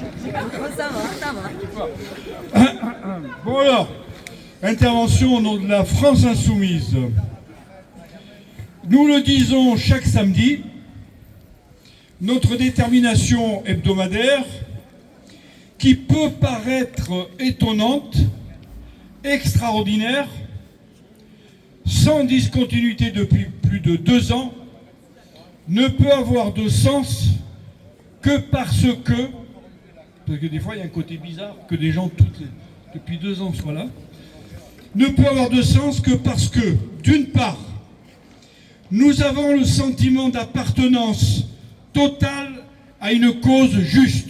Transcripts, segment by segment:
Ça va, ça va. Bon alors, intervention au nom de la France Insoumise. Nous le disons chaque samedi, notre détermination hebdomadaire, qui peut paraître étonnante, extraordinaire, sans discontinuité depuis plus de 2 ans, ne peut avoir de sens que parce que des fois il y a un côté bizarre que des gens depuis 2 ans soient là, ne peut avoir de sens que parce que, d'une part, nous avons le sentiment d'appartenance totale à une cause juste,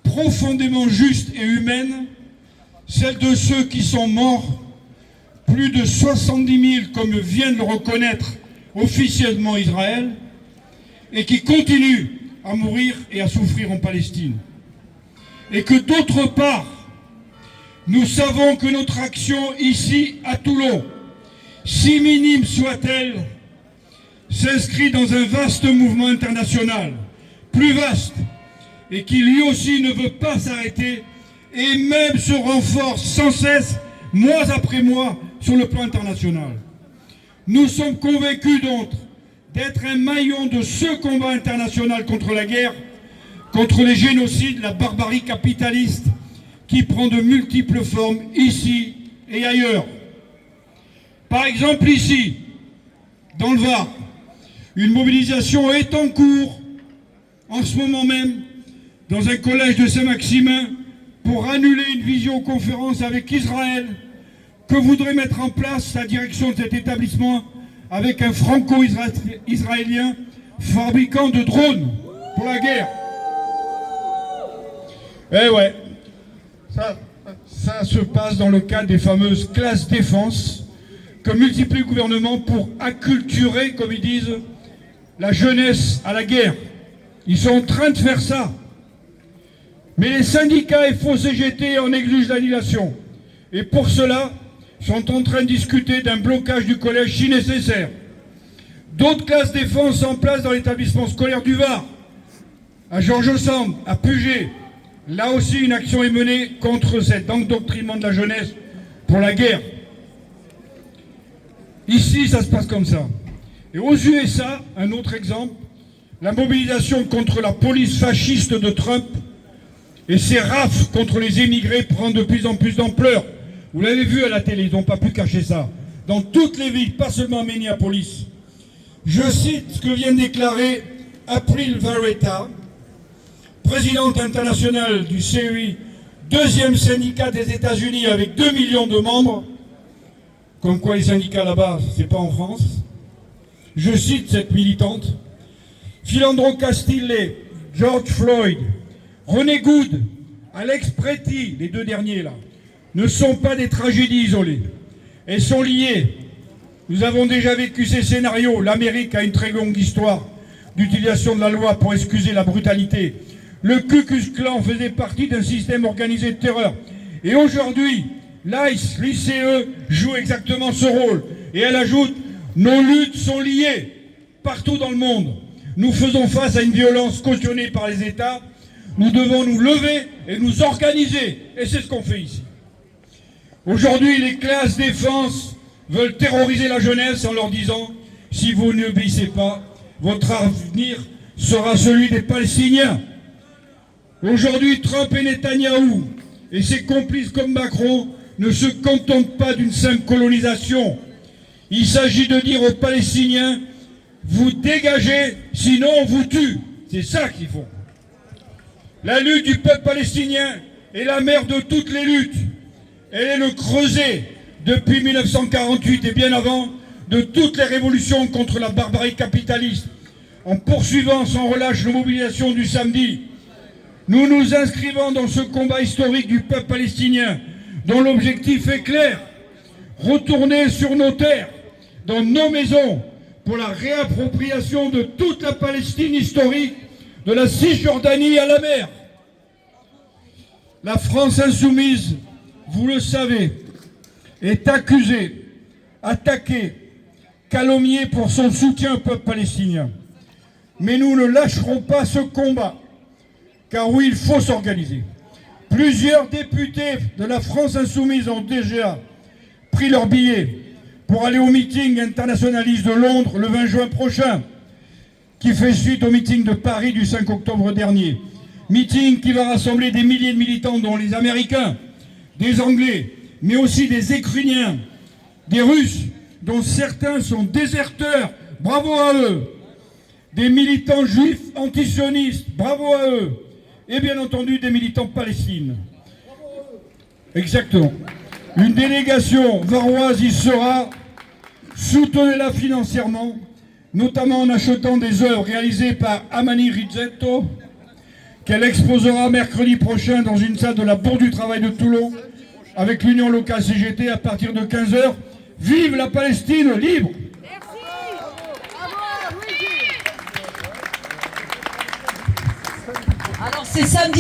profondément juste et humaine, celle de ceux qui sont morts, plus de 70 000 comme vient de le reconnaître officiellement Israël, et qui continuent à mourir et à souffrir en Palestine. Et que d'autre part, nous savons que notre action ici à Toulon, si minime soit-elle, s'inscrit dans un vaste mouvement international, plus vaste, et qui lui aussi ne veut pas s'arrêter, et même se renforce sans cesse, mois après mois, sur le plan international. Nous sommes convaincus donc d'être un maillon de ce combat international contre la guerre, contre les génocides, la barbarie capitaliste qui prend de multiples formes ici et ailleurs. Par exemple ici, dans le Var, une mobilisation est en cours, en ce moment même, dans un collège de Saint-Maximin, pour annuler une visioconférence avec Israël que voudrait mettre en place la direction de cet établissement avec un franco-israélien fabricant de drones pour la guerre. Eh ouais, ça se passe dans le cadre des fameuses classes défense que multiplie le gouvernement pour acculturer, comme ils disent, la jeunesse à la guerre. Ils sont en train de faire ça. Mais les syndicats FO CGT en exigent l'annulation. Et pour cela, sont en train de discuter d'un blocage du collège si nécessaire. D'autres classes défense en place dans l'établissement scolaire du Var, à Georges Sand, à Puget. Là aussi, une action est menée contre cet endoctrinement de la jeunesse pour la guerre. Ici, ça se passe comme ça. Et aux USA, un autre exemple, la mobilisation contre la police fasciste de Trump et ses rafles contre les émigrés prend de plus en plus d'ampleur. Vous l'avez vu à la télé, ils n'ont pas pu cacher ça. Dans toutes les villes, pas seulement à Minneapolis. Je cite ce que vient de déclarer April Vareta, présidente internationale du CEI, deuxième syndicat des États-Unis avec 2 millions de membres. Comme quoi les syndicats là-bas, c'est pas en France. Je cite cette militante. Philandro Castille, George Floyd, René Good, Alex Pretty, les 2 derniers là, ne sont pas des tragédies isolées. Elles sont liées. Nous avons déjà vécu ces scénarios. L'Amérique a une très longue histoire d'utilisation de la loi pour excuser la brutalité. Le Ku Klux Klan faisait partie d'un système organisé de terreur. Et aujourd'hui, l'ICE, l'ICE joue exactement ce rôle. Et elle ajoute, nos luttes sont liées partout dans le monde. Nous faisons face à une violence cautionnée par les États. Nous devons nous lever et nous organiser. Et c'est ce qu'on fait ici. Aujourd'hui, les classes défense veulent terroriser la jeunesse en leur disant « Si vous n'obéissez pas, votre avenir sera celui des Palestiniens ». Aujourd'hui, Trump et Netanyahou et ses complices comme Macron ne se contentent pas d'une simple colonisation. Il s'agit de dire aux Palestiniens « Vous dégagez, sinon on vous tue ». C'est ça qu'ils font. La lutte du peuple palestinien est la mère de toutes les luttes. Elle est le creuset, depuis 1948 et bien avant, de toutes les révolutions contre la barbarie capitaliste. En poursuivant sans relâche nos mobilisations du samedi, nous nous inscrivons dans ce combat historique du peuple palestinien, dont l'objectif est clair, retourner sur nos terres, dans nos maisons, pour la réappropriation de toute la Palestine historique, de la Cisjordanie à la mer. La France insoumise, vous le savez, est accusée, attaquée, calomniée pour son soutien au peuple palestinien. Mais nous ne lâcherons pas ce combat. Car oui, il faut s'organiser. Plusieurs députés de la France insoumise ont déjà pris leur billet pour aller au meeting internationaliste de Londres le 20 juin prochain, qui fait suite au meeting de Paris du 5 octobre dernier. Meeting qui va rassembler des milliers de militants, dont les Américains, des Anglais, mais aussi des Ukrainiens, des Russes, dont certains sont déserteurs, bravo à eux, des militants juifs antisionistes, bravo à eux, et bien entendu des militants palestiniens. Exactement. Une délégation varoise y sera, soutenez-la financièrement, notamment en achetant des œuvres réalisées par Amani Rizzetto, qu'elle exposera mercredi prochain dans une salle de la Bourse du Travail de Toulon, avec l'Union locale CGT à partir de 15h. Vive la Palestine libre! Merci. Alors c'est samedi.